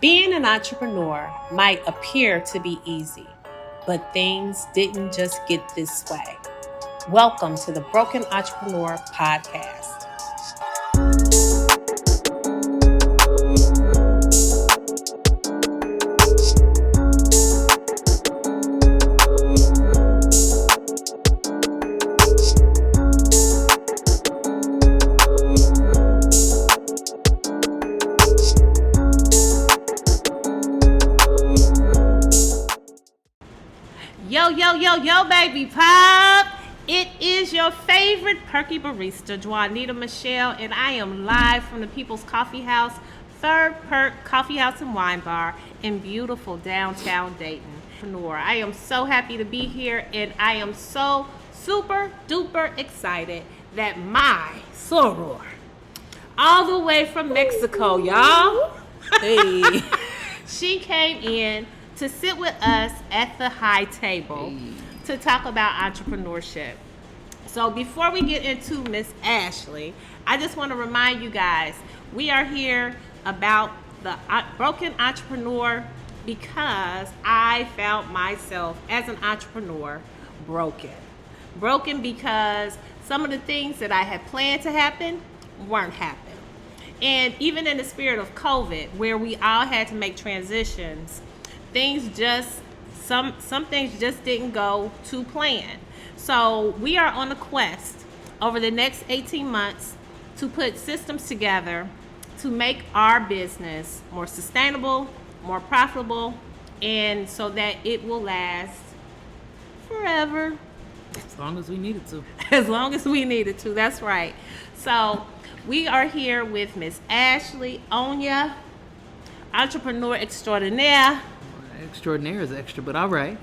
Being an entrepreneur might appear to be easy, but things didn't just get this way. Welcome to the Broken Entrepreneur Podcast. Yo, baby pop. It is your favorite perky barista, Juanita Michelle, and I am live from the People's Coffee House, Third Perk Coffee House and Wine Bar in beautiful downtown Dayton. I am so happy to be here, and I am so super duper excited that my soror, all the way from Mexico, y'all, Hey. she came in to sit with us at the high table to talk about entrepreneurship. So before we get into Miss Ashley, I just want to remind you guys, we are here about the broken entrepreneur because I found myself as an entrepreneur broken. Broken because some of the things that I had planned to happen weren't happening. And even in the spirit of COVID, where we all had to make transitions, some things just didn't go to plan. So we are on a quest over the next 18 months to put systems together to make our business more sustainable, more profitable, and so that it will last forever. As long as we needed to. As long as we needed to, that's right. So we are here with Miss Ashley Onya, entrepreneur extraordinaire. Extraordinaire is extra, but all right.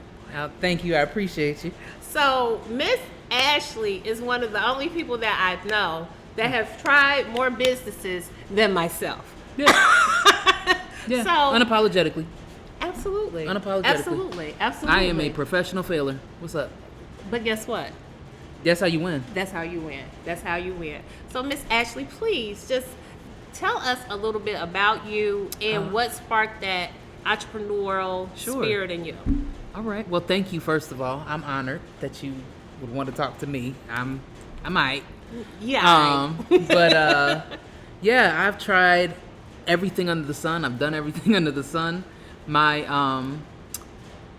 Thank you. I appreciate you. So Miss Ashley is one of the only people that I know that have tried more businesses than myself. Yeah. Yeah. So Unapologetically. Absolutely. Unapologetically. Absolutely. I am a professional failure. What's up? But guess what? That's how you win. That's how you win. So Miss Ashley, please just tell us a little bit about you and what sparked that entrepreneurial spirit in you. All right. Well, thank you, first of all. I'm honored that you would want to talk to me. I might. Yeah. Yeah, I've tried everything under the sun. I've done everything under the sun. My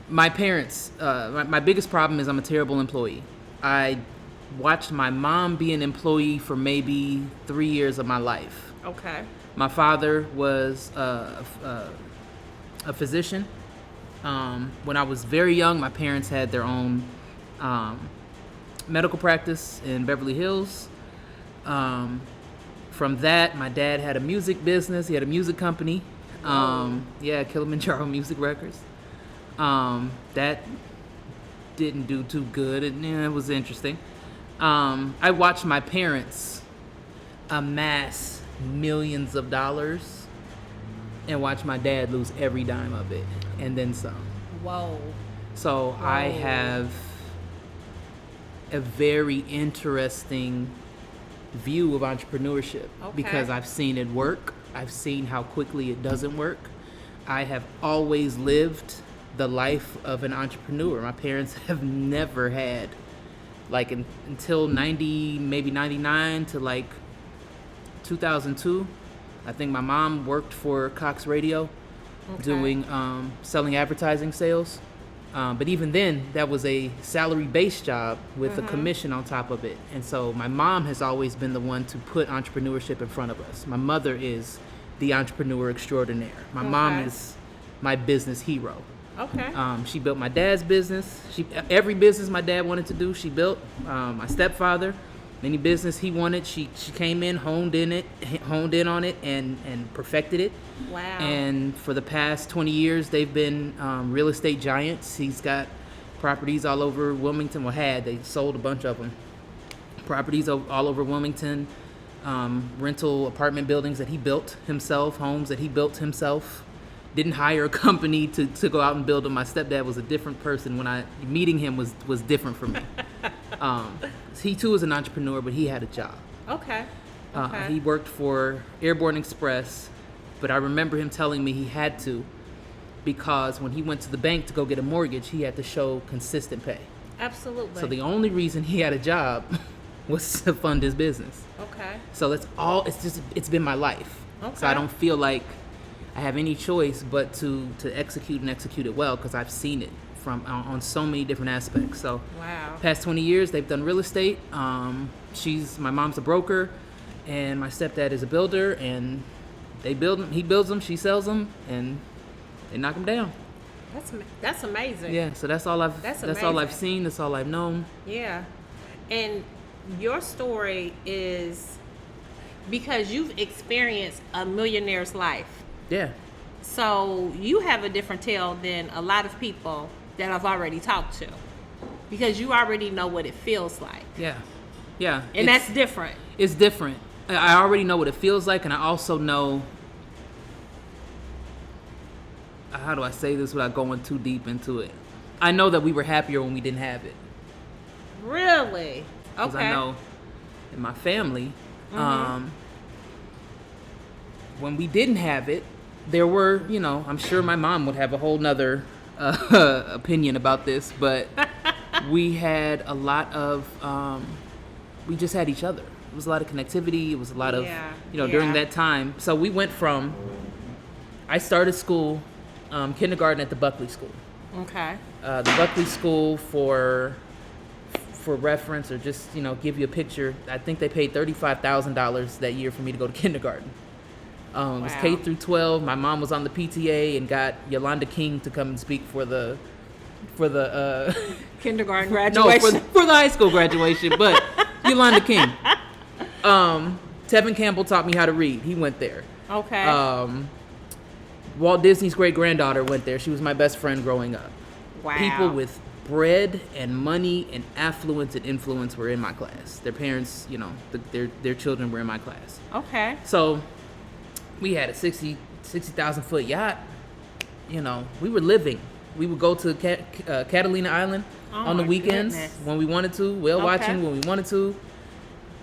parents, my biggest problem is I'm a terrible employee. I watched my mom be an employee for maybe 3 years of my life. Okay. My father was a physician. When I was very young, my parents had their own medical practice in Beverly Hills. From that, my dad had a music business. He had a music company. Kilimanjaro Music Records. That didn't do too good. It was interesting. I watched my parents amass millions of dollars and watch my dad lose every dime of it and then some. Whoa. So I have a very interesting view of entrepreneurship because I've seen it work. I've seen how quickly it doesn't work. I have always lived the life of an entrepreneur. My parents have never had, until 90, maybe 99 to 2002, I think my mom worked for Cox Radio doing selling advertising sales. But even then, that was a salary-based job with a commission on top of it. And so my mom has always been the one to put entrepreneurship in front of us. My mother is the entrepreneur extraordinaire. My mom is my business hero. Okay. She built my dad's business. Every business my dad wanted to do, she built. My stepfather, any business he wanted, she came in, honed in on it, and perfected it. Wow. And for the past 20 years, they've been real estate giants. He's got properties all over Wilmington. They sold a bunch of them. Properties all over Wilmington, rental apartment buildings that he built himself, homes that he built himself. Didn't hire a company to go out and build them. My stepdad was a different person. Meeting him was different for me. He too was an entrepreneur, but he had a job. Okay. He worked for Airborne Express But I remember him telling me he had to, because when he went to the bank to go get a mortgage, he had to show consistent pay. Absolutely. So the only reason he had a job was to fund his business. Okay. So that's all. It's been my life. Okay. So I don't feel like I have any choice but to execute and execute it well, because I've seen it from on so many different aspects. So wow. Past 20 years, they've done real estate. My mom's a broker, and my stepdad is a builder, and they build them. He builds them, she sells them, and they knock them down. That's amazing. Yeah. So that's all I've seen. That's all I've known. Yeah. And your story is because you've experienced a millionaire's life. Yeah. So you have a different tale than a lot of people that I've already talked to, because you already know what it feels like. Yeah. Yeah. And that's different. It's different. I already know what it feels like, and I also know, how do I say this without going too deep into it? I know that we were happier when we didn't have it. Really? Because Okay. I know in my family, when we didn't have it, there were, I'm sure my mom would have a whole nother opinion about this, but we had a lot of, we just had each other. It was a lot of connectivity. It was a lot of, during that time. So we went from, I started school, kindergarten at the Buckley School. Okay. The Buckley School, for reference, or just, give you a picture, I think they paid $35,000 that year for me to go to kindergarten. It was K through 12. My mom was on the PTA and got Yolanda King to come and speak for the kindergarten graduation. No, for the high school graduation, but Yolanda King. Tevin Campbell taught me how to read. He went there. Okay. Walt Disney's great-granddaughter went there. She was my best friend growing up. Wow. People with bread and money and affluence and influence were in my class. Their parents, their children were in my class. Okay. So we had a 60,000 foot yacht. We were living. We would go to Catalina Island on the weekends when we wanted to, whale watching when we wanted to.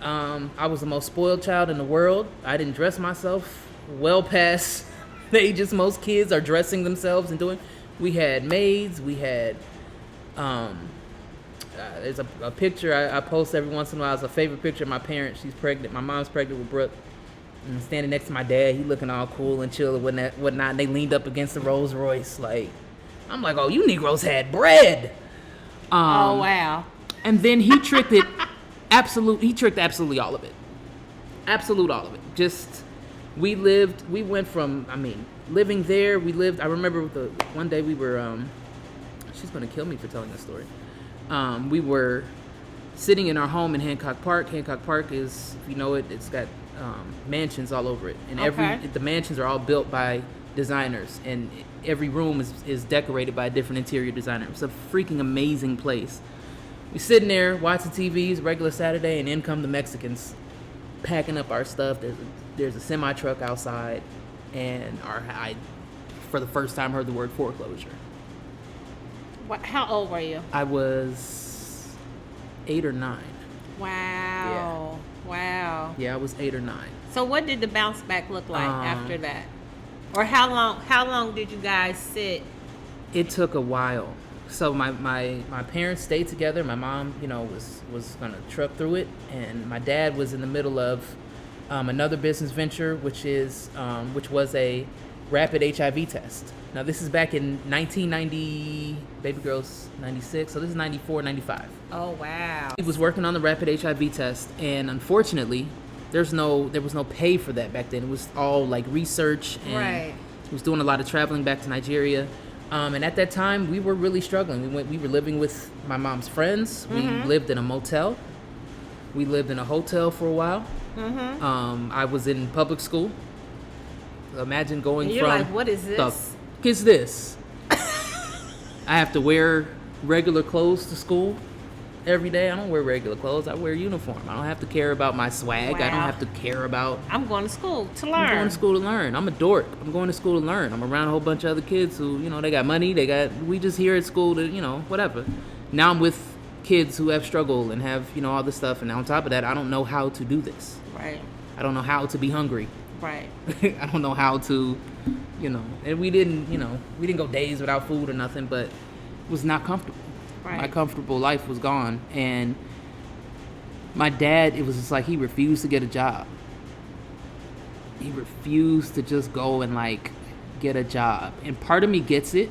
I was the most spoiled child in the world. I didn't dress myself well past the ages most kids are dressing themselves and doing. We had maids. We had, there's a picture I post every once in a while. It's a favorite picture of my parents. She's pregnant. My mom's pregnant with Brooke. And standing next to my dad, he looking all cool and chill and whatnot. And they leaned up against the Rolls Royce. I'm like, oh, you Negroes had bread. Oh, wow. And then he tricked it. He tricked absolutely all of it. Absolute all of it. Just, we went from, living there. I remember one day we were, she's going to kill me for telling this story. We were sitting in our home in Hancock Park. Hancock Park is, if you know it, it's got mansions all over it. And the mansions are all built by designers. And every room is decorated by a different interior designer. It's a freaking amazing place. We sitting there watching TVs, regular Saturday, and in come the Mexicans packing up our stuff. There's a semi truck outside, and I, for the first time, heard the word foreclosure. How old were you? I was 8 or 9. Wow. Yeah. Wow. Yeah, I was 8 or 9. So what did the bounce back look like after that? Or how long did you guys sit? It took a while. So my parents stayed together. My mom, was gonna truck through it, and my dad was in the middle of another business venture, which was a rapid HIV test. Now this is back in 1990. Baby girl's 96, so this is 94, 95. Oh wow! He was working on the rapid HIV test, and unfortunately, there was no pay for that back then. It was all like research, and he was doing a lot of traveling back to Nigeria. And at that time, we were really struggling. We were living with my mom's friends. We lived in a motel. We lived in a hotel for a while. I was in public school. Imagine going and you're like, what is this? The fuck is this? I have to wear regular clothes to school every day. I don't wear regular clothes. I wear uniform. I don't have to care about my swag. Wow. I don't have to care about... I'm going to school to learn. I'm going to school to learn. I'm a dork. I'm going to school to learn. I'm around a whole bunch of other kids who, they got money. We just here at school to, whatever. Now I'm with kids who have struggled and have, all this stuff. And on top of that, I don't know how to do this. Right. I don't know how to be hungry. Right. I don't know how to, and we didn't go days without food or nothing, but it was not comfortable. Right. My comfortable life was gone. And my dad, it was just like he refused to get a job. He refused to just go and like get a job. And part of me gets it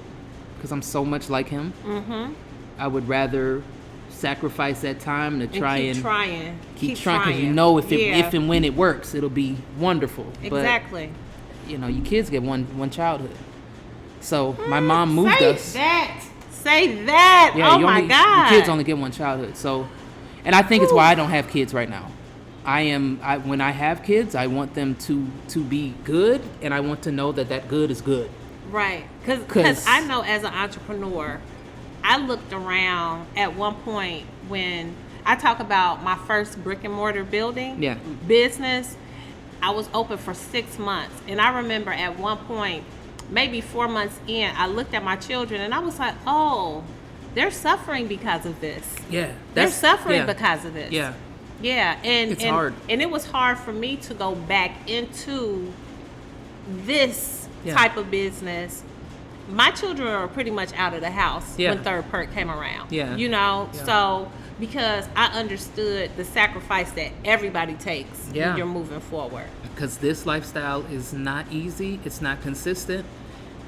because I'm so much like him. Mm-hmm. I would rather sacrifice that time to try and keep trying because if and when it works, it'll be wonderful. Exactly. But, you kids get one childhood. So my mom moved us. Say that. Yeah, my God. Your kids only get one childhood. So, and I think it's why I don't have kids right now. When I have kids, I want them to be good, and I want to know that good is good. Right. Because I know as an entrepreneur, I looked around at one point when I talk about my first brick and mortar business. I was open for 6 months. And I remember at one point, maybe 4 months in, I looked at my children and I was like, oh, they're suffering because of this. Yeah. They're suffering because of this. Yeah. Yeah. And it's hard. And it was hard for me to go back into this type of business. My children are pretty much out of the house when Third Perk came around. Yeah. So because I understood the sacrifice that everybody takes when you're moving forward. Because this lifestyle is not easy. It's not consistent.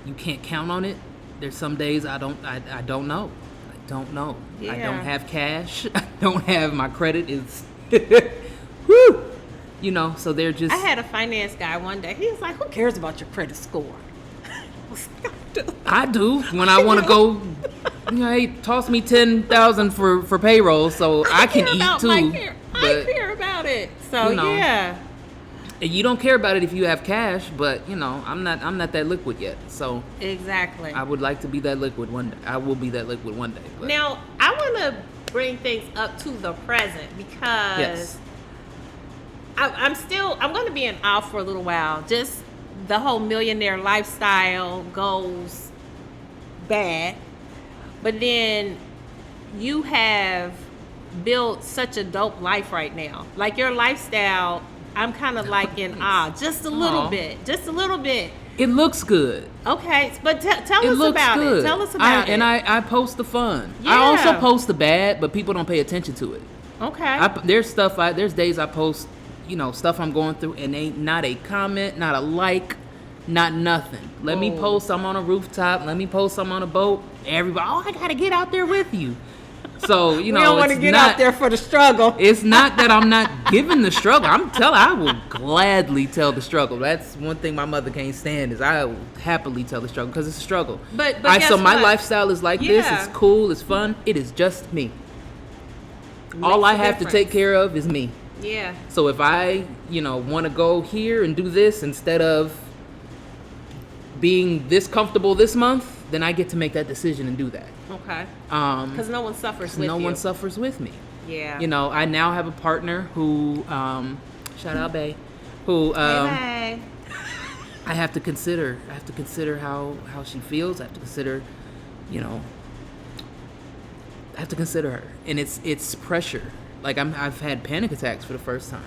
You can't count on it. There's some days I don't know. I don't know. Yeah. I don't have cash. I don't have my credit is whoo. So they're just. I had a finance guy one day. He was like, "Who cares about your credit score?" I do when I want to go. Hey, toss me $10,000 for payroll so I can eat too. I care about it. So yeah. You don't care about it if you have cash, but I'm not that liquid yet. So exactly. I would like to be that liquid one day. I will be that liquid one day. But. Now I want to bring things up to the present because I'm going to be in awe for a little while. Just the whole millionaire lifestyle goes bad, but then you have built such a dope life right now. Like your lifestyle, I'm kind of like in awe, just a little bit. It looks good. Okay, but tell us about it. Tell us about it. And I post the fun. Yeah. I also post the bad, but people don't pay attention to it. Okay. There's days I post, stuff I'm going through, and ain't not a comment, not a like, not nothing. Let me post I'm on a rooftop. Let me post I'm on a boat. Everybody, I gotta get out there with you. So we don't want to get out there for the struggle. It's not that I'm not giving the struggle. I will gladly tell the struggle. That's one thing my mother can't stand is I will happily tell the struggle because it's a struggle. But so my lifestyle is like this. It's cool. It's fun. It is just me. All I have to take care of is me. Yeah. So if I, want to go here and do this instead of being this comfortable this month, then I get to make that decision and do that. Okay. Because no one suffers with you. No one suffers with me. Yeah. I now have a partner who, shout out Bae, who hey. I have to consider. I have to consider how she feels. I have to consider, I have to consider her, and it's pressure. Like I've had panic attacks for the first time.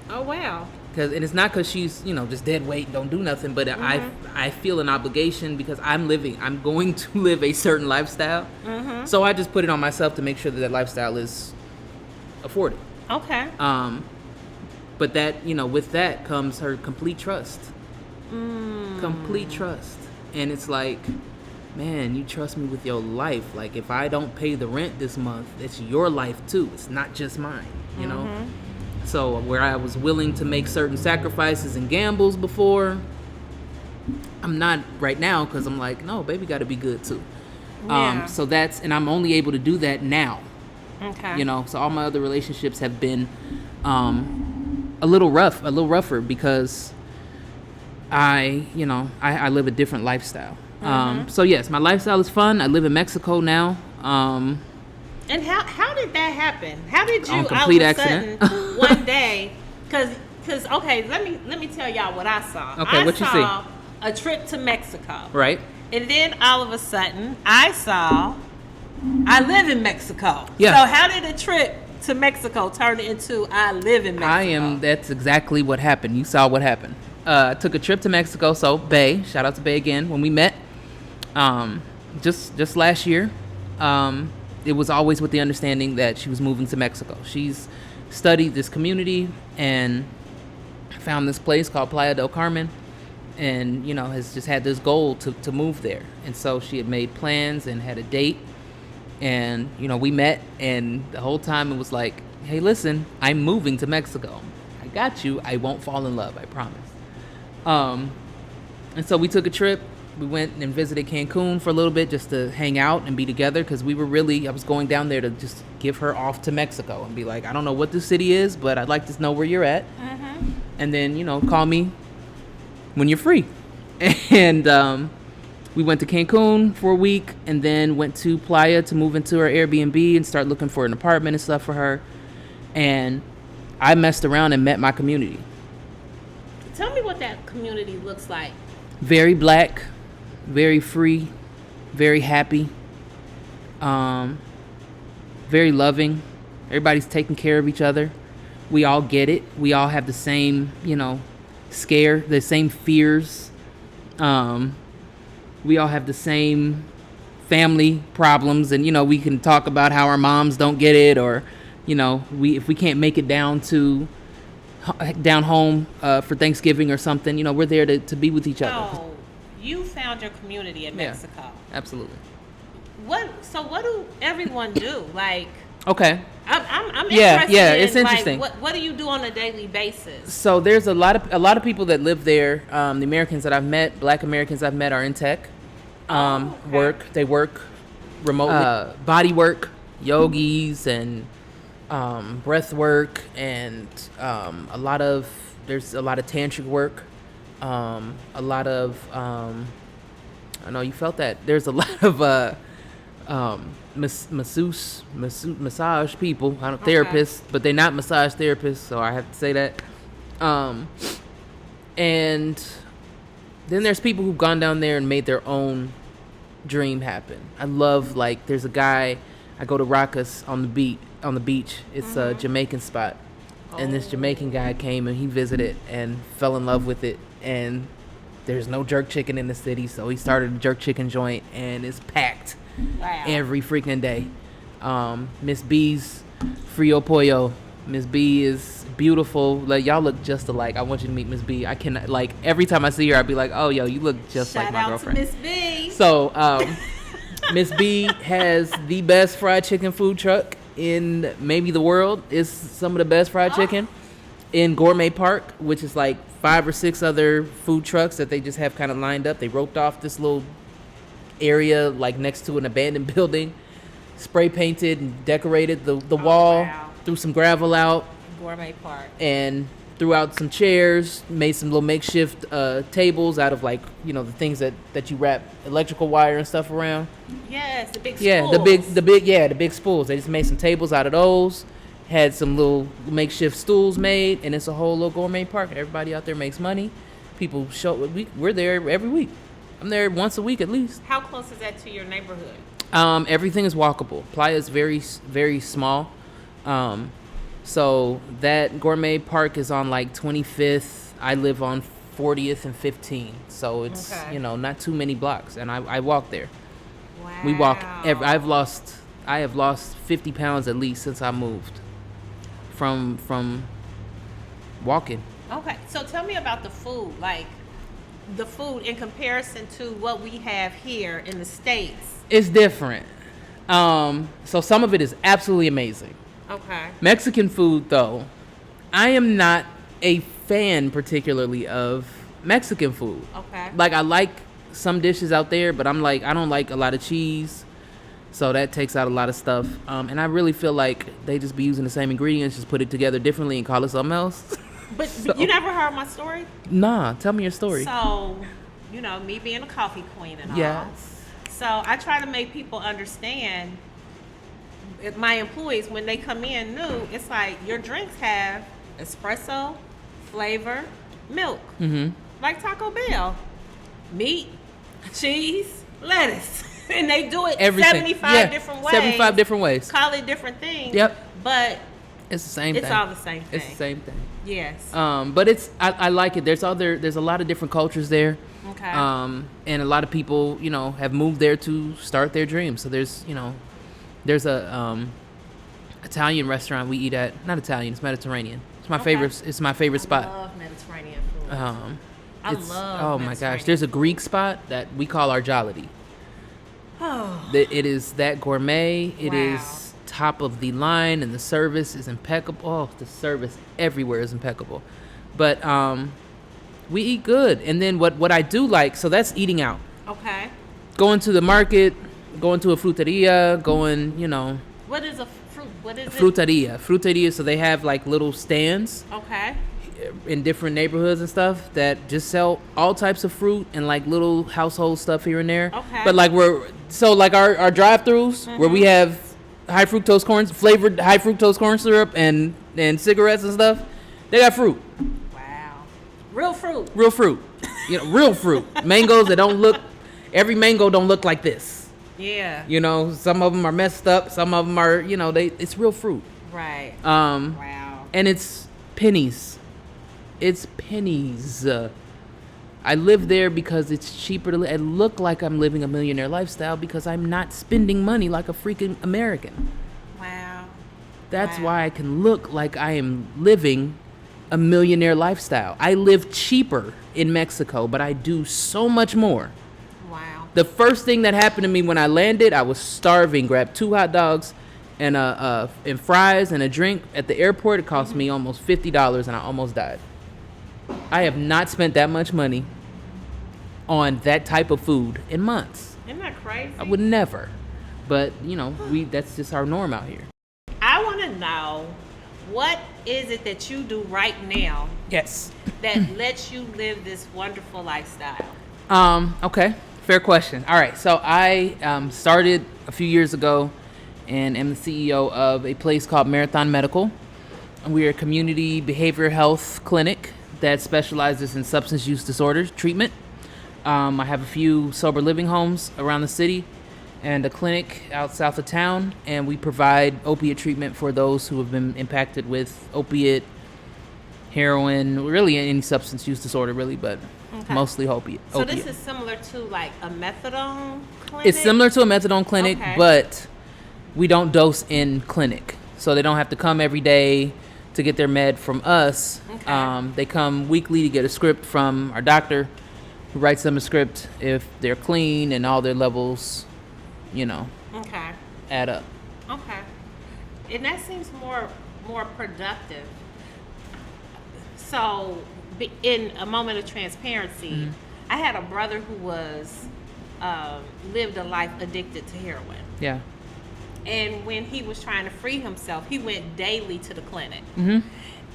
Oh wow. And it's not because she's just dead weight and don't do nothing, but I feel an obligation because I'm going to live a certain lifestyle. Mm-hmm. So I just put it on myself to make sure that lifestyle is afforded. Okay. But that with that comes her complete trust. Complete trust, and it's like, man, you trust me with your life. Like if I don't pay the rent this month, it's your life too. It's not just mine. You know. So where I was willing to make certain sacrifices and gambles before, I'm not right now because I'm like, no, baby got to be good too. Yeah. So and I'm only able to do that now. Okay. So all my other relationships have been a little rougher because I live a different lifestyle. So yes, my lifestyle is fun. I live in Mexico now. And how did that happen? How did you on complete all of a accident sudden one day? Because okay, let me tell y'all what I saw. Okay, what you see? I saw a trip to Mexico. Right. And then all of a sudden, I live in Mexico. Yeah. So how did a trip to Mexico turn into I live in Mexico? That's exactly what happened. You saw what happened. took a trip to Mexico. So Bay, shout out to Bay again. When we met, just last year, it was always with the understanding that she was moving to Mexico. She's studied this community and found this place called Playa del Carmen, and has just had this goal to move there. And so she had made plans and had a date, and we met, and the whole time it was like, hey, listen, I'm moving to Mexico. I got you. I won't fall in love, I promise. And so we took a trip. We went and visited Cancun for a little bit just to hang out and be together, because I was going down there to just give her off to Mexico and be like, I don't know what this city is, but I'd like to know where you're at. Mm-hmm. And then, call me when you're free. And we went to Cancun for a week, and then went to Playa to move into her Airbnb and start looking for an apartment and stuff for her. And I messed around and met my community. Tell me what that community looks like. Very black, very free, very happy, very loving. Everybody's taking care of each other. We all get it. We all have the same, the same fears. We all have the same family problems, and we can talk about how our moms don't get it, or if we can't make it down home for Thanksgiving or something, we're there to be with each other. Oh, you found your community in Mexico. Yeah, absolutely. What do everyone do? Like, okay, I'm yeah, interested yeah, in, it's interesting. Like, what do you do on a daily basis? So there's a lot of people that live there. The Americans that I've met, Black Americans I've met, are in tech. Okay. They work remotely. Body work, yogis, and breath work, and there's a lot of tantric work, a lot of I know you felt that there's a lot of massage people, therapists, but they're not massage therapists, so I have to say that. And then there's people who've gone down there and made their own dream happen. I love, there's a guy, I go to Racas on the beach. It's a Jamaican spot. And this Jamaican guy came and he visited and fell in love with it. And there's no jerk chicken in the city, so he started a jerk chicken joint, and it's packed every freaking day. Miss B's Frio Pollo. Miss B is beautiful. Y'all look just alike. I want you to meet Miss B. I cannot, every time I see her, I'd be like, oh, yo, you look just like my girlfriend. Shout out to Miss B. So, Miss B has the best fried chicken food truck in maybe the world. It's some of the best fried chicken in Gourmet Park, which is 5 or 6 other food trucks that they just have kind of lined up. They roped off this little area next to an abandoned building, spray painted and decorated the wall. Wow. Threw some gravel out. Gourmet Park. And threw out some chairs, made some little makeshift tables out of the things that you wrap electrical wire and stuff around. Yes, the big spools. Yeah, the big spools. They just made some tables out of those. Had some little makeshift stools made, and it's a whole little gourmet park. Everybody out there makes money. People show. We're there every week. I'm there once a week at least. How close is that to your neighborhood? Everything is walkable. Playa is very, very small. So that Gourmet Park is on 25th. I live on 40th and 15th. So it's, not too many blocks. And I walk there. Wow. We walk. I have lost 50 pounds at least since I moved from walking. Okay. So tell me about the food. The food in comparison to what we have here in the States. It's different. So some of it is absolutely amazing. Okay. Mexican food, though, I am not a fan particularly of Mexican food. Okay. I like some dishes out there, but I don't like a lot of cheese, so that takes out a lot of stuff. And I really feel like they just be using the same ingredients, just put it together differently and call it something else. But you never heard my story? Nah, tell me your story. So, me being a coffee queen and all. Yes. So I try to make people understand, my employees, when they come in new, it's your drinks have espresso, flavor, milk. Mm-hmm. Like Taco Bell. Meat, cheese, lettuce. And they do it everything. 75 different ways. 75 different ways. Call it different things. Yep. But It's the same thing. It's all the same thing. It's the same thing. Yes. But I like it. There's a lot of different cultures there. Okay. And a lot of people, have moved there to start their dreams. So there's a Italian restaurant we eat at. Not Italian, it's Mediterranean. It's my favorite. It's my favorite spot. I love Mediterranean food. I love. Oh my gosh! There's a Greek spot that we call our Jollity. Oh. It is that gourmet. It Wow. is top of the line, and the service is impeccable. Oh, the service everywhere is impeccable. But we eat good, and then what I do like, so that's eating out. Okay. Going to the market, going to a fruteria, What is a fruit? What is it? Fruteria. So they have like little stands Okay. in different neighborhoods and stuff that just sell all types of fruit and like little household stuff here and there. Okay. But like our drive-throughs where we have flavored high fructose corn syrup and cigarettes and stuff, they got fruit. Wow. Real fruit. Real fruit. Real fruit. Mangoes that don't look. Every mango don't look like this. Yeah. Some of them are messed up. Some of them are. It's real fruit. Right. Wow. And it's pennies. It's pennies. I live there because it's cheaper to live. I look like I'm living a millionaire lifestyle because I'm not spending money like a freaking American. Wow. That's why I can look like I am living a millionaire lifestyle. I live cheaper in Mexico, but I do so much more. Wow. The first thing that happened to me when I landed, I was starving. Grabbed 2 hot dogs and fries and a drink at the airport. It cost me almost $50, and I almost died. I have not spent that much money on that type of food in months. Isn't that crazy? I would never. But, that's just our norm out here. I want to know, what is it that you do right now Yes. that lets you live this wonderful lifestyle? Okay. Fair question. All right. So I started a few years ago and am the CEO of a place called Marathon Medical. We are a community behavioral health clinic that specializes in substance use disorders treatment. I have a few sober living homes around the city and a clinic out south of town, and we provide opiate treatment for those who have been impacted with opiate, heroin, really any substance use disorder, really, but mostly opiate. So this is similar to like a methadone clinic? It's similar to a methadone clinic, but we don't dose in clinic. So they don't have to come every day to get their med from us. Okay. They come weekly to get a script from our doctor, who writes them a script if they're clean and all their levels, add up. Okay. And that seems more productive. So, in a moment of transparency, I had a brother who was lived a life addicted to heroin. Yeah. And when he was trying to free himself, he went daily to the clinic.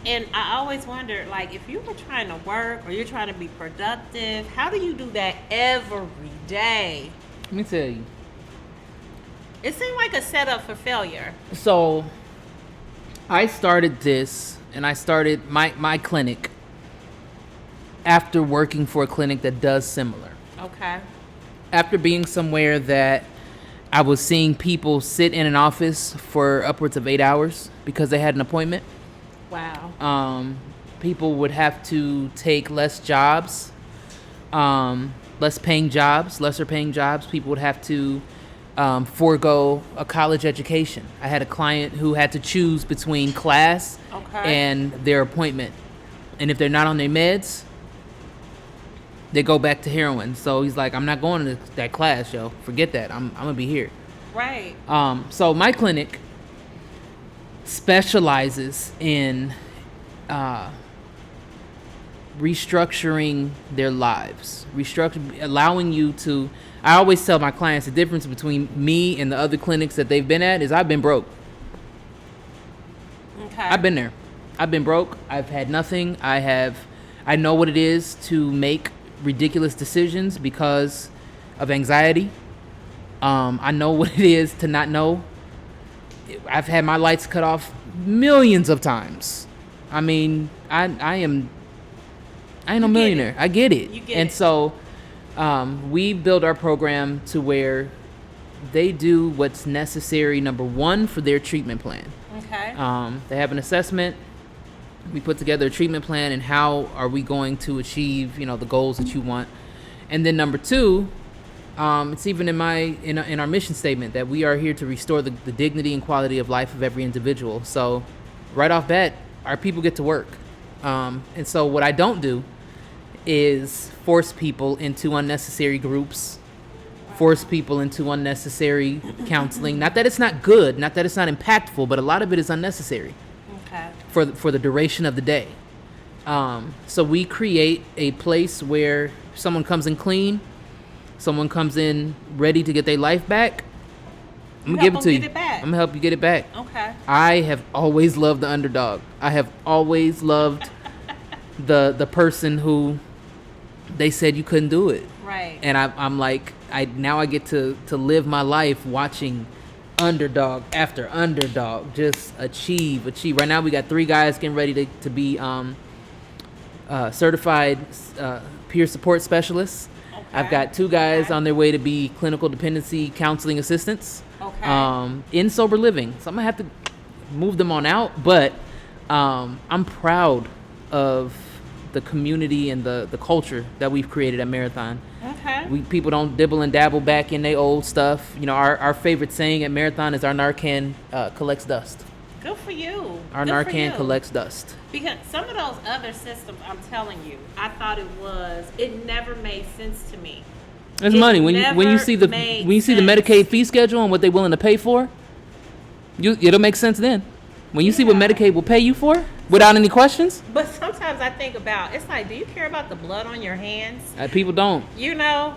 And I always wondered, like, if you were trying to work or you're trying to be productive, how do you do that every day? Let me tell you. It seemed like a setup for failure. So I started this, and I started my clinic after working for a clinic that does similar. Okay. After being somewhere that I was seeing people sit in an office for upwards of 8 hours because they had an appointment. Wow. People would have to take less jobs, lesser paying jobs. People would have to forego a college education. I had a client who had to choose between class and their appointment. And if they're not on their meds, they go back to heroin. So he's like, I'm not going to that class, yo. Forget that. I'm going to be here. Right. So my clinic specializes in restructuring their lives, allowing you to. I always tell my clients the difference between me and the other clinics that they've been at is I've been broke. Okay. I've been there. I've been broke. I've had nothing. I know what it is to make ridiculous decisions because of anxiety. I know what it is to not know. I've had my lights cut off millions of times. I mean, I ain't no millionaire. I get it. You get and it. So we build our program to where they do what's necessary, number one, for their treatment plan. Okay. Okay. They have an assessment. We put together a treatment plan and how are we going to achieve, the goals that you want. And then number 2, it's even in our mission statement that we are here to restore the dignity and quality of life of every individual. So right off bat, our people get to work. And so what I don't do is force people into unnecessary groups, force people into unnecessary counseling. Not that it's not good, not that it's not impactful, but a lot of it is unnecessary. Okay. For the duration of the day. So we create a place where someone comes in clean, someone comes in ready to get their life back. I'm gonna give it to you. I'm gonna help you get it back. Okay. I have always loved the underdog. I have always loved the person who they said you couldn't do it. Right. And I'm like, now I get to live my life watching underdog after underdog just achieve. Right now we got 3 guys getting ready to be certified peer support specialists. Okay. I've got 2 guys on their way to be clinical dependency counseling assistants. Okay. In sober living. So I'm gonna have to move them on out, but I'm proud of the community and the culture that we've created at Marathon. Okay. People don't dibble and dabble back in their old stuff. Our favorite saying at Marathon is our Narcan collects dust. Good for you. Our Good Narcan collects dust. Because some of those other systems, I'm telling you, I thought it never made sense to me. It's money when you see the Medicaid fee schedule and what they're willing to pay for. It'll make sense then. When you see what Medicaid will pay you for without any questions. But sometimes I think about, it's like, do you care about the blood on your hands? People don't. I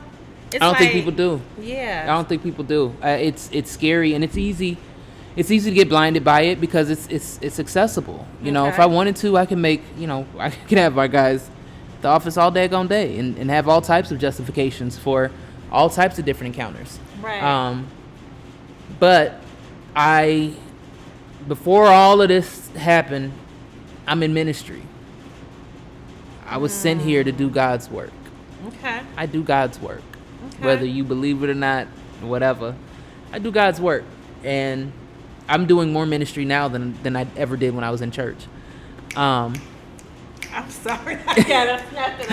don't think people do. Yeah. I don't think people do. It's scary and it's easy. It's easy to get blinded by it because it's accessible. If I wanted to, I can make, I can have our guys at the office all daggone day and have all types of justifications for all types of different encounters. Right. But before all of this happened, I'm in ministry. I was sent here to do God's work. Okay. I do God's work. Okay. Whether you believe it or not, whatever. I do God's work. And I'm doing more ministry now than I ever did when I was in church. I'm sorry. I gotta snap it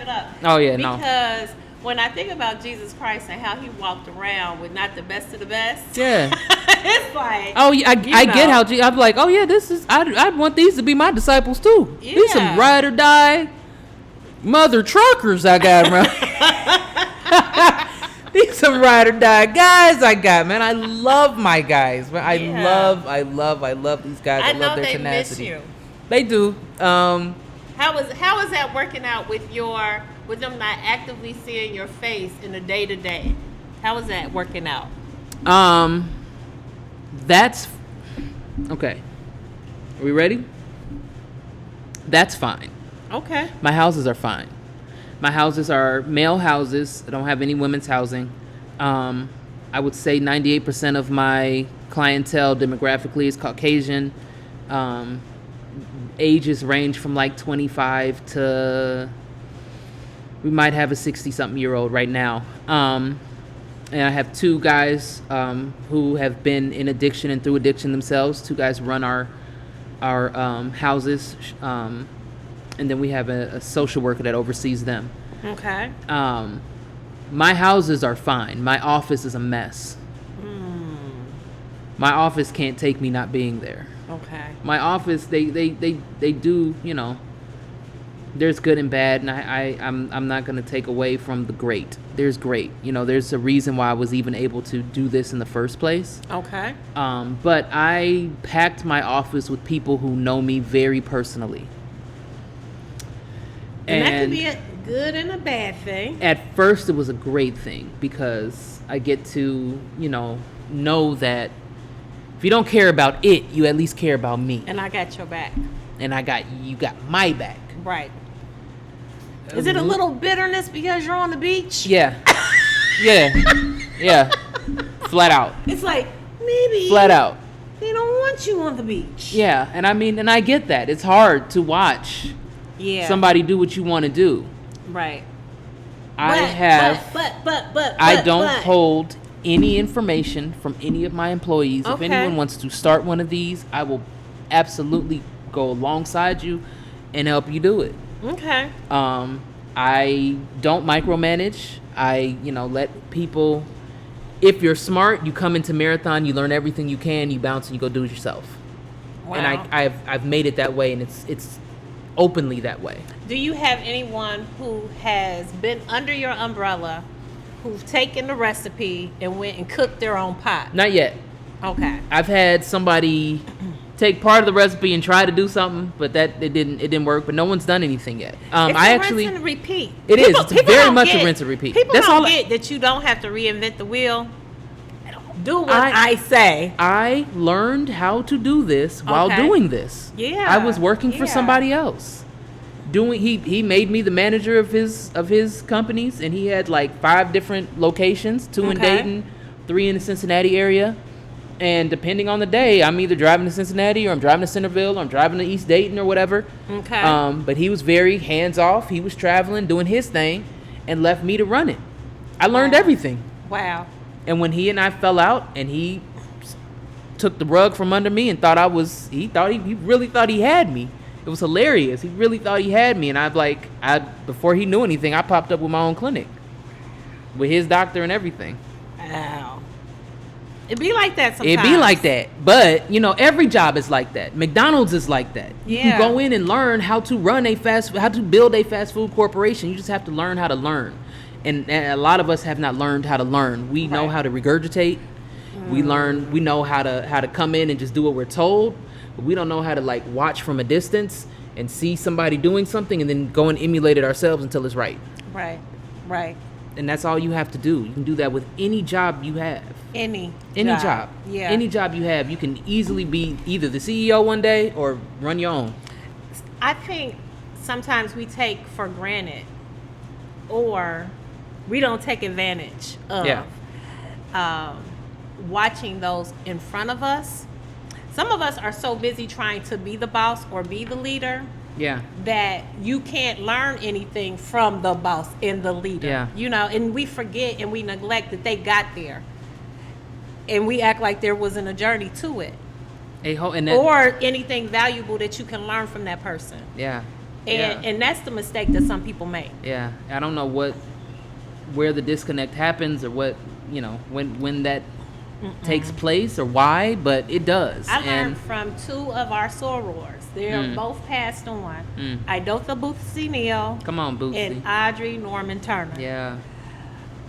up. Oh, yeah, because when I think about Jesus Christ and how he walked around with not the best of the best. Yeah. It's like. Oh, yeah, I get how I'm like, oh, yeah, I'd want these to be my disciples, too. Yeah. These some ride or die mother truckers I got around. These some ride or die guys I got, man. I love my guys. I love these guys. I love their tenacity. Miss you. They do. How is that working out with them not actively seeing your face in the day to day? How is that working out? That's okay. Are we ready? That's fine. Okay. My houses are fine. My houses are male houses. I don't have any women's housing. I would say 98% of my clientele demographically is Caucasian. Ages range from like 25 to, we might have a 60-something-year-old right now. And I have 2 guys who have been in addiction and through addiction themselves. 2 guys run our houses. And then we have a social worker that oversees them. Okay. My houses are fine. My office is a mess. My office can't take me not being there. Okay. My office, they do, there's good and bad, and I'm not going to take away from the great. There's great. There's a reason why I was even able to do this in the first place. Okay. But I packed my office with people who know me very personally. And that can be a good and a bad thing. At first, it was a great thing because I get to, know that if you don't care about it, you at least care about me. And I got your back. And you got my back. Right. Is it a little bitterness because you're on the beach? Yeah. Yeah. Flat out. It's like, maybe. Flat out. They don't want you on the beach. Yeah. And I get that. It's hard to watch somebody do what you want to do. Right. I don't hold any information from any of my employees. If Okay. anyone wants to start one of these, I will absolutely go alongside you and help you do it. Okay. I don't micromanage. I, let people, if you're smart, you come into Marathon, you learn everything you can, you bounce and you go do it yourself. Wow. And I've made it that way, and it's openly that way. Do you have anyone who has been under your umbrella who've taken the recipe and went and cooked their own pot? Not yet. Okay. I've had somebody take part of the recipe and try to do something, but it didn't work. But no one's done anything yet. It's rinse and repeat. It is. It's very much a rinse and repeat. People don't get that you don't have to reinvent the wheel. Do what I say. I learned how to do this while doing this. Yeah. I was working for somebody else. He made me the manager of his companies, and he had like 5 different locations, 2 in Dayton, 3 in the Cincinnati area. And depending on the day, I'm either driving to Cincinnati or I'm driving to Centerville or I'm driving to East Dayton or whatever. Okay. But he was very hands off. He was traveling, doing his thing, and left me to run it. I learned everything. Wow. And when he and I fell out, and he took the rug from under me and he really thought he had me. It was hilarious. He really thought he had me, and before he knew anything, I popped up with my own clinic, with his doctor and everything. Wow. It be like that sometimes. It be like that, but every job is like that. McDonald's is like that. You can go in and learn how to how to build a fast food corporation. You just have to learn how to learn. And a lot of us have not learned how to learn. We know how to regurgitate. We know how to come in and just do what we're told. But we don't know how to watch from a distance and see somebody doing something and then go and emulate it ourselves until it's right. Right. And that's all you have to do. You can do that with any job you have. Any job. Yeah. Any job you have, you can easily be either the CEO one day or run your own. I think sometimes we take for granted, or we don't take advantage of watching those in front of us. Some of us are so busy trying to be the boss or be the leader that you can't learn anything from the boss and the leader. And we forget and we neglect that they got there. And we act like there wasn't a journey to it. Or anything valuable that you can learn from that person. And that's the mistake that some people make. I don't know where the disconnect happens or what, when that takes place or why, but it does. I learned from 2 of our sorors. They're both passed on. Idotha Boothsy Neal. Come on, Boothsy. And Audrey Norman Turner. Yeah.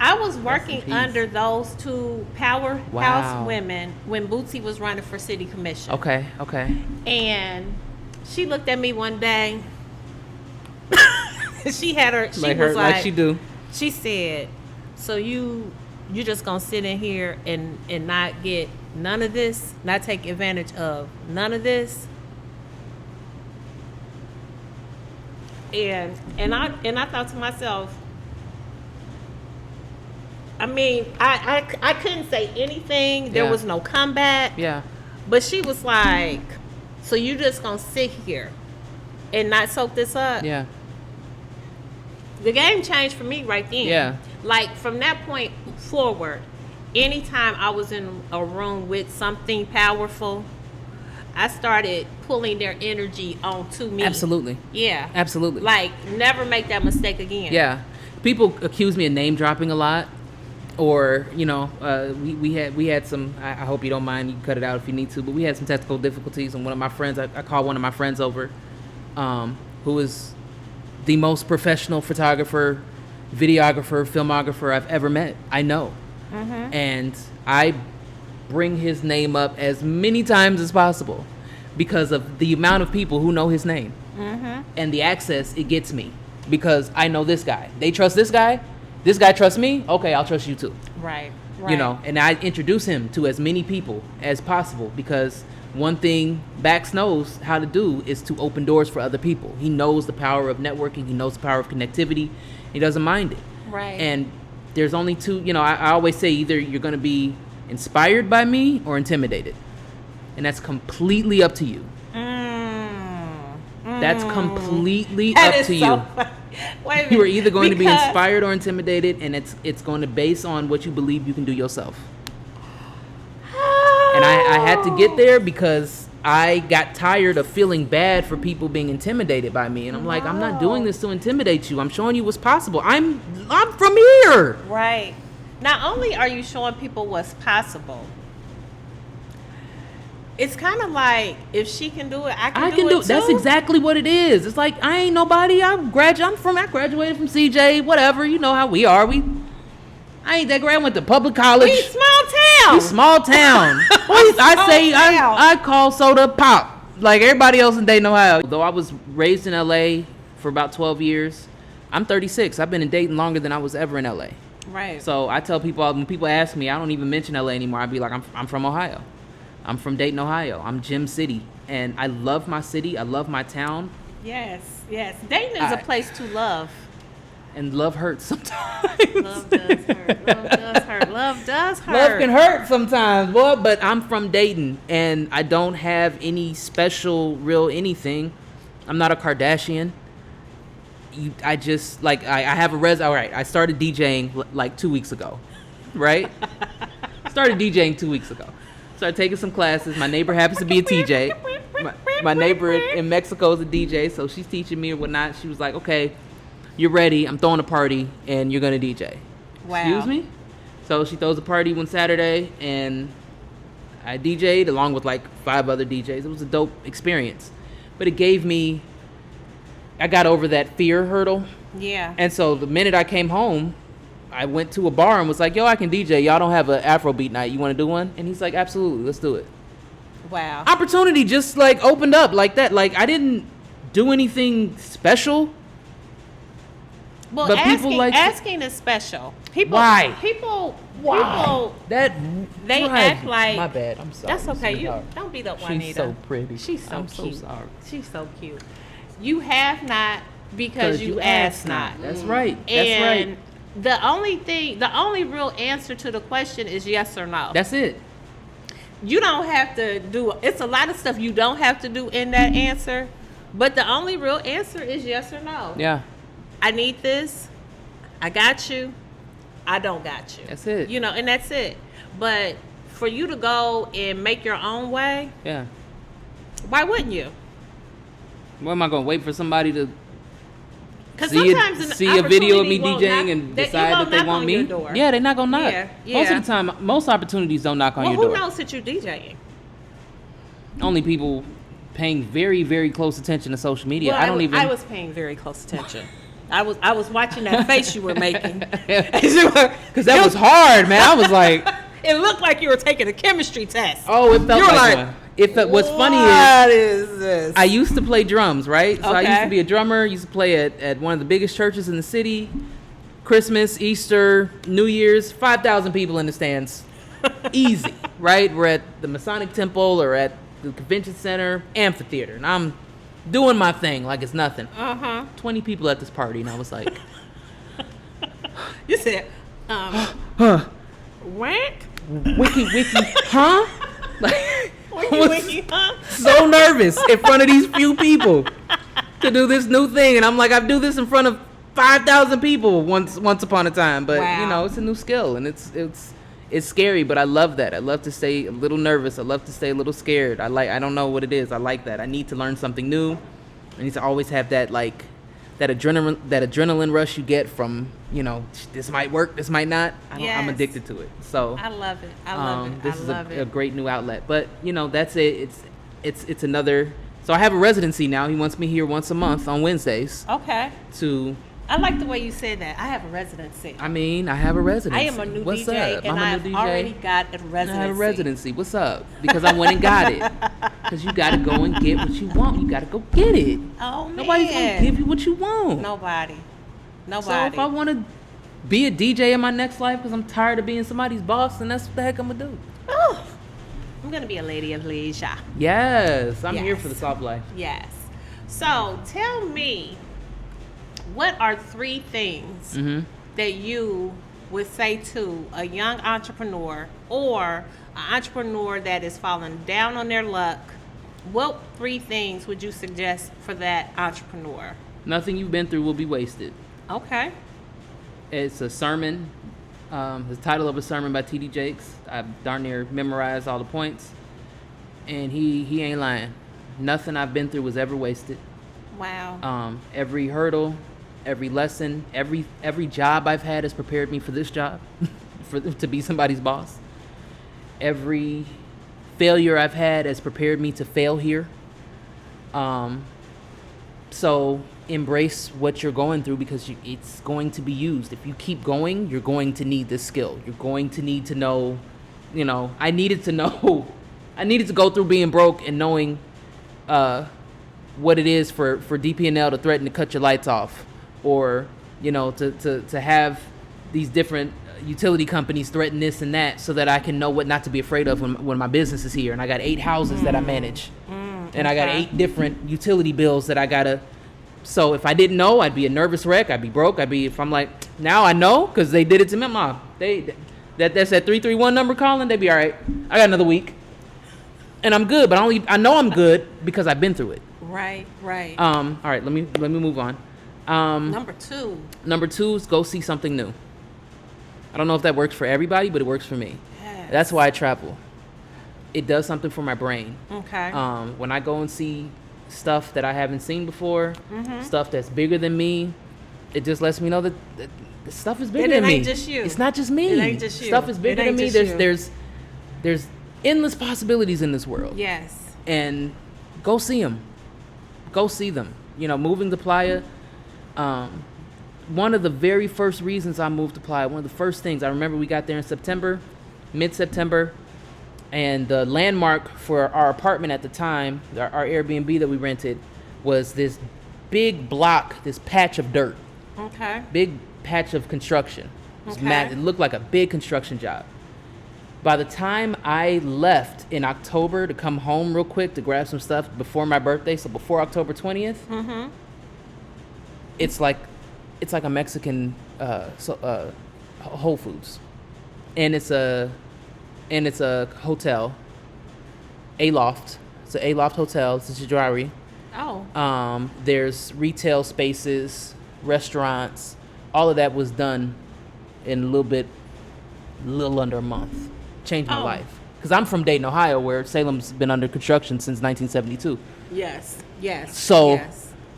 I was working under those 2 powerhouse women when Bootsy was running for city commission. Okay. And she looked at me one day. She was like she do. She said, "So you just gonna sit in here and not get none of this, not take advantage of none of this?" And I thought to myself, I mean, I couldn't say anything. There was no comeback. But she was like, "So you just gonna sit here and not soak this up?" The game changed for me right then. From that point forward, anytime I was in a room with something powerful, I started pulling their energy onto me. Absolutely. Absolutely. Never make that mistake again. People accuse me of name dropping a lot. Or we had some. I hope you don't mind. You can cut it out if you need to. But we had some technical difficulties, and one of my friends. I called one of my friends over, who is the most professional photographer, videographer, filmographer I've ever met. I know, and I bring his name up as many times as possible because of the amount of people who know his name and the access it gets me. Because I know this guy. They trust this guy. This guy trusts me. Okay, I'll trust you too. Right. And I introduce him to as many people as possible because one thing Bax knows how to do is to open doors for other people. He knows the power of networking. He knows the power of connectivity. He doesn't mind it. Right. And there's only 2, I always say either you're going to be inspired by me or intimidated. And that's completely up to you. That's completely up to you. Wait a minute. You are either going to be Because- inspired or intimidated, and it's going to base on what you believe you can do yourself. And I had to get there because I got tired of feeling bad for people being intimidated by me. And I'm like, I'm not doing this to intimidate you. I'm showing you what's possible. I'm from here. Right. Not only are you showing people what's possible, it's kind of like, if she can do it, I can do it too. That's exactly what it is. It's like, I ain't nobody. I graduated from CJ, whatever. You know how we are. I ain't that great. I went to public college. We small town. We small town. I call soda pop like everybody else in Dayton, Ohio. Though I was raised in LA for about 12 years, I'm 36. I've been in Dayton longer than I was ever in LA. Right. So I tell people, when people ask me, I don't even mention LA anymore. I'd be like, I'm from Ohio. I'm from Dayton, Ohio. I'm Gym City. And I love my city. I love my town. Yes. Dayton is a place to love. And love hurts sometimes. Love does hurt. Love does hurt. Love can hurt sometimes, boy. But I'm from Dayton, and I don't have any special real anything. I'm not a Kardashian. I just, like, I have a all right, I started DJing like 2 weeks ago, right? Started DJing 2 weeks ago. Started taking some classes. My neighbor happens to be a TJ. My neighbor in Mexico is a DJ, so she's teaching me or whatnot. She was like, okay, you're ready. I'm throwing a party, and you're going to DJ. Wow. Excuse me? So she throws a party one Saturday, and I DJ'd along with like 5 other DJs. It was a dope experience. But it gave me, I got over that fear hurdle. Yeah. And so the minute I came home, I went to a bar and was like, yo, I can DJ. Y'all don't have an Afrobeat night. You want to do one? And he's like, absolutely. Let's do it. Wow. Opportunity just like opened up like that. Like, I didn't do anything special. Well, but asking is special. People, why? People, that they act like. My bad. I'm sorry. That's okay. You don't beat up Juanita. She's so pretty. She's so I'm cute. so sorry. She's so cute. You have not because you asked not. That's right. And the only real answer to the question is yes or no. That's it. You don't have to do. It's a lot of stuff you don't have to do in that answer, but the only real answer is yes or no. Yeah. I need this. I got you. I don't got you. That's it. You know, and that's it. But for you to go and make your own way, yeah. Why wouldn't you? What am I going to wait for somebody to see a video of me DJing and decide that they want me? Yeah, they're not going to knock. Yeah. Most of the time, most opportunities don't knock on your door. Who knows that you're DJing? Only people paying very, very close attention to social media. Well, I was paying very close attention. I was watching that face you were making. Because that was hard, man. I was like, it looked like you were taking a chemistry test. Oh, it felt like one. What's funny is this? I used to play drums, right? So okay. I used to be a drummer. Used to play at one of the biggest churches in the city. Christmas, Easter, New Year's, 5,000 people in the stands. Easy, right? We're at the Masonic Temple or at the Convention Center, amphitheater, and I'm doing my thing like it's nothing. 20 people at this party, and I was like, you said, wank? Wiki, huh? Like, wiki, huh? So nervous in front of these few people to do this new thing, and I'm like, I do this in front of 5,000 people once upon a time, but wow. You know, it's a new skill, and it's scary, but I love that. I love to stay a little nervous. I love to stay a little scared. I don't know what it is. I like that. I need to learn something new. I need to always have that adrenaline rush you get from, you know, this might work, this might not. I'm addicted to it. So I love it. I love it. This is a great new outlet. But you know, that's it. It's another. So I have a residency now. He wants me here once a month on Wednesdays. Okay. I like the way you said that. I have a residency. I mean, I have a residency. I am a new What's DJ, up? and I've already got a residency. I have a residency. What's up? Because I went and got it. Because you got to go and get what you want. You got to go get it. Oh, man. Nobody's going to give you what you want. Nobody. So if I want to be a DJ in my next life because I'm tired of being somebody's boss, then that's what the heck I'm going to do. Oh, I'm going to be a lady of leisure. Yes. I'm here for the soft life. Yes. So tell me, what are 3 things that you would say to a young entrepreneur or an entrepreneur that is falling down on their luck? What 3 things would you suggest for that entrepreneur? Nothing you've been through will be wasted. Okay. It's a sermon. The title of a sermon by T.D. Jakes. I've darn near memorized all the points. And he ain't lying. Nothing I've been through was ever wasted. Wow. Every hurdle, every lesson, every job I've had has prepared me for this job, to be somebody's boss. Every failure I've had has prepared me to fail here. So embrace what you're going through, because it's going to be used. If you keep going, you're going to need this skill. You're going to need to know, I needed to go through being broke and knowing what it is for DP&L to threaten to cut your lights off, or, to have these different utility companies threaten this and that, so that I can know what not to be afraid of when my business is here. And I got 8 houses that I manage. And I got 8 different utility bills that I gotta. So if I didn't know, I'd be a nervous wreck. I'd be broke. If I'm like, now I know, because they did it to me. Mom, that's that 331 number calling. They'd be all right. I got another week, and I'm good. But I know I'm good because I've been through it. Right. All right. Let me move on. Number two is go see something new. I don't know if that works for everybody, but it works for me. Yes. That's why I travel. It does something for my brain. Okay. When I go and see stuff that I haven't seen before, stuff that's bigger than me, it just lets me know that the stuff is bigger than me. It ain't just you. It's not just me. It ain't just you. Stuff is bigger than me. There's endless possibilities in this world. Yes. And go see them. Go see them. Moving to Playa. One of the very first reasons I moved to Playa, one of the first things, I remember we got there in mid-September. And the landmark for our apartment at the time, our Airbnb that we rented, was this big block, this patch of dirt. Okay. Big patch of construction. It looked like a big construction job. By the time I left in October to come home real quick to grab some stuff before my birthday, so before October 20th, it's like a Mexican Whole Foods. And it's a hotel, Aloft. It's an Aloft hotel. It's a Jawari. Oh. There's retail spaces, restaurants. All of that was done in a little under a month. Changed my life. Because I'm from Dayton, Ohio, where Salem's been under construction since 1972. Yes. So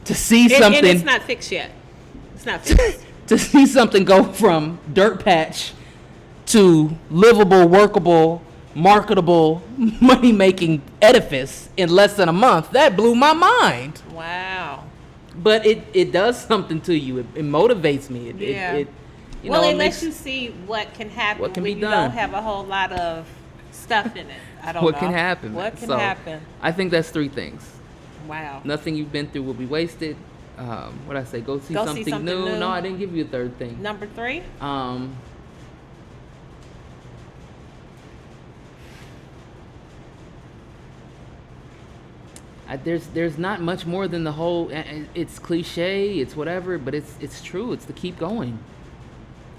to see something, and it's not fixed yet. It's not fixed. To see something go from dirt patch to livable, workable, marketable, money-making edifice in less than a month, that blew my mind. Wow. But it does something to you. It motivates me. It lets you see what can happen what can when be you done. Don't have a whole lot of stuff in it. I don't know. What can happen. What can happen. I think that's 3 things. Wow. Nothing you've been through will be wasted. What I say? Go see something new. No, I didn't give you a 3rd thing. Number 3? There's not much more than the whole. It's cliche. It's whatever, but it's true. It's to keep going.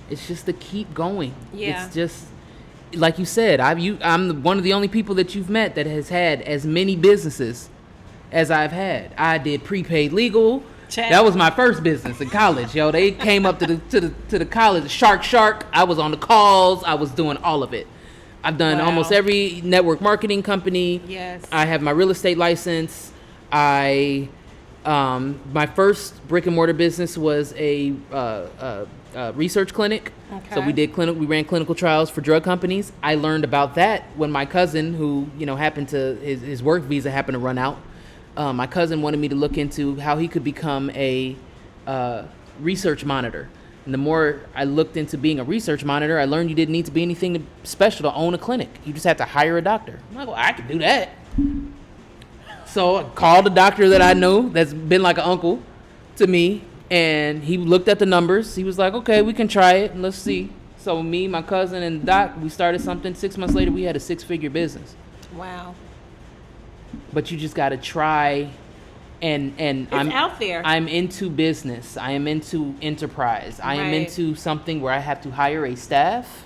It's just to keep going. Yeah. It's just like you said. I'm one of the only people that you've met that has had as many businesses as I've had. I did prepaid legal. Check. That was my first business in college. They came up to the college. Shark. I was on the calls. I was doing all of it. I've done almost every network marketing company. Yes. I have my real estate license. My first brick and mortar business was a research clinic. Okay. So we ran clinical trials for drug companies. I learned about that when my cousin, who happened to his work visa happened to run out. My cousin wanted me to look into how he could become a research monitor. And the more I looked into being a research monitor, I learned you didn't need to be anything special to own a clinic. You just had to hire a doctor. I'm like, well, I can do that. So I called a doctor that I knew that's been like an uncle to me, and he looked at the numbers. He was like, okay, we can try it, and let's see. So me, my cousin, and Doc, we started something. 6 months later, we had a 6-figure business. Wow. But you just got to try. And I'm out there. I'm into business. I am into enterprise. I am into something where I have to hire a staff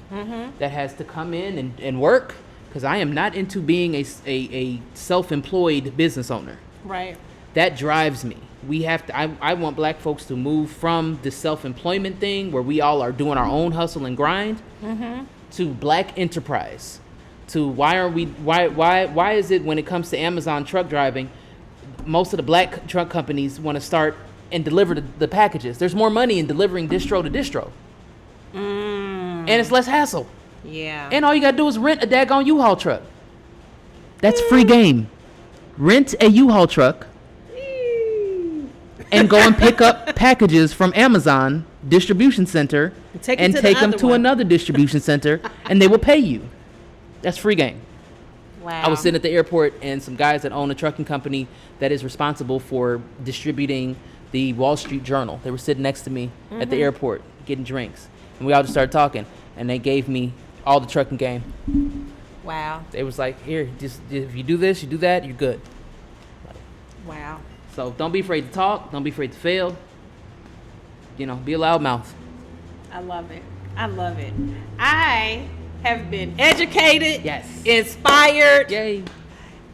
that has to come in and work, because I am not into being a self-employed business owner. Right. That drives me. we have to. I want black folks to move from the self-employment thing where we all are doing our own hustle and grind to black enterprise. To why is it when it comes to Amazon truck driving, most of the black truck companies want to start and deliver the packages? There's more money in delivering distro to distro. And it's less hassle. Yeah. And all you gotta do is rent a daggone U-Haul truck. That's free game. Rent a U-Haul truck and go and pick up packages from Amazon distribution center and take them to another distribution center, and they will pay you. That's free game. Wow. I was sitting at the airport, and some guys that own a trucking company that is responsible for distributing the Wall Street Journal, they were sitting next to me at the airport getting drinks, and we all just started talking, and they gave me all the trucking game. Wow. They was like, here, just if you do this, you do that, you're good. Wow. So don't be afraid to talk. Don't be afraid to fail. You know, be a loudmouth. I love it. I love it. I have been educated, Yes. inspired, Yay.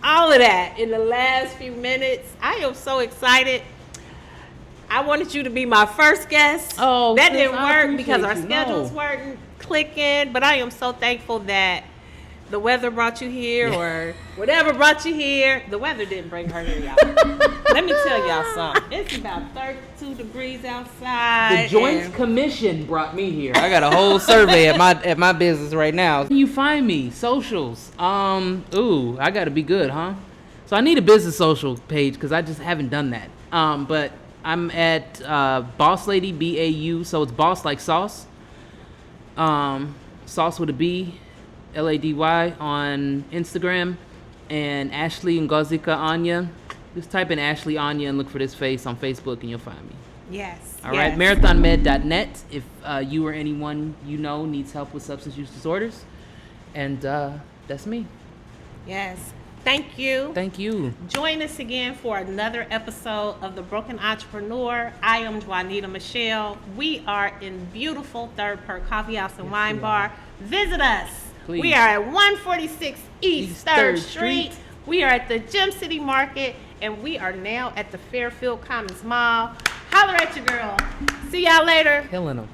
all of that in the last few minutes. I am so excited. I wanted you to be my first guest. Oh, that sis, didn't I work because our appreciate you. schedules No. weren't clicking, but I am so thankful that the weather brought you here or whatever brought you here. The weather didn't bring her here, y'all. Let me tell y'all something. It's about 32 degrees outside. The Joint Commission brought me here. I got a whole survey at my business right now. Where can you find me? Socials. I gotta be good, huh? So I need a business social page because I just haven't done that. But I'm at Boss Lady BAU, so it's boss like sauce. Sauce with a B, Lady on Instagram, and Ashley Ngozika Anya. Just type in Ashley Anya and look for this face on Facebook, and you'll find me. Yes. All right, marathonmed.net if you or anyone you know needs help with substance use disorders. And that's me. Yes. Thank you. Thank you. Join us again for another episode of The Broken Entrepreneur. I am Juanita Michelle. We are in beautiful Third Perk Coffee House and Wine Bar. Visit us. Please. We are at 146 East 3rd 3rd Street. Street. We are at the Gem City Market, and we are now at the Fairfield Commons Mall. Holler at your girl. See y'all later. Killing them.